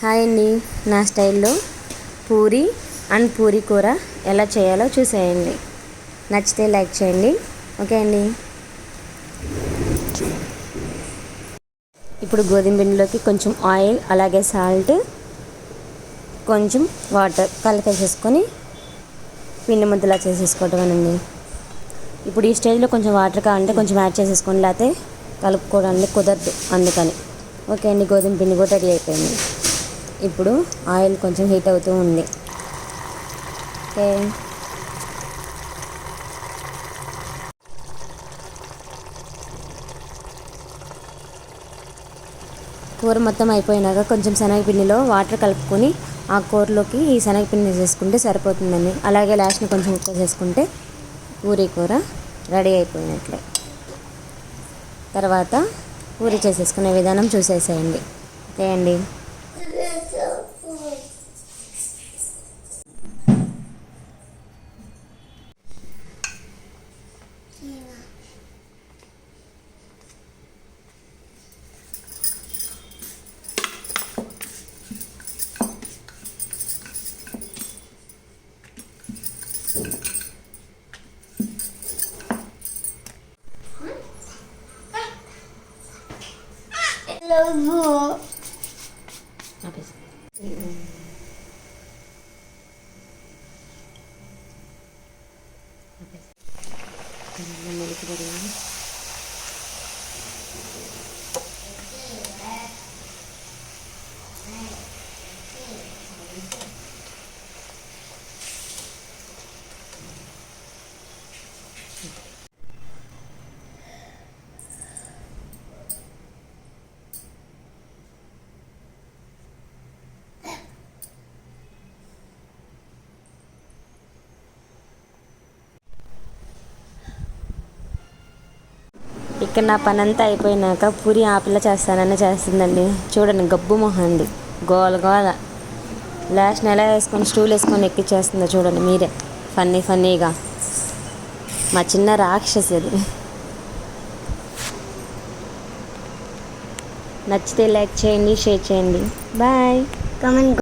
Hi అండి, నా స్టైల్లో పూరి అండ్ పూరి కూర ఎలా చేయాలో చూసేయండి. నచ్చితే లైక్ చేయండి. ఓకే అండి. ఇప్పుడు గోధుమ పిండిలోకి కొంచెం ఆయిల్, అలాగే సాల్ట్, కొంచెం వాటర్ కలిపేసేసుకొని పిండి ముద్దలా చేసేసుకోవటమేనండి. ఇప్పుడు ఈ స్టేజ్లో కొంచెం వాటర్ కావాలంటే కొంచెం యాడ్ చేసేసుకోండి, లేకపోతే కలుపుకోవడానికి కుదరదు, అందుకని. ఓకే అండి, గోధుమ పిండి కూడా రెడీ అయిపోయింది. ఇప్పుడు ఆయిల్ కొంచెం హీట్ అవుతూ ఉంది. ఓకే, కూర మొత్తం అయిపోయినాక కొంచెం శనగపిండిలో వాటర్ కలుపుకొని ఆ కూరలోకి ఈ శనగపిండి వేసేసుకుంటే సరిపోతుందండి. అలాగే లాస్ట్ని కొంచెం ఉప్పు వేసేసుకుంటే పూరీ కూర రెడీ అయిపోయినట్లే. తర్వాత పూరీ చేసేసుకునే విధానం చూసేసేయండి. ఓకే అండి. ఇక్కడ నా పని అంతా అయిపోయినాక పూరి ఆపిల్ల చేస్తానని చేస్తుందండి. చూడండి, గబ్బు మొహంది, గోల గోల. లాస్ట్ని ఎలా వేసుకొని స్టూల్ వేసుకొని ఎక్కిచ్చేస్తుందో చూడండి మీరే, ఫన్నీగా. మా చిన్న రాక్షసి అది. నచ్చితే లైక్ చేయండి, షేర్ చేయండి. బాయ్.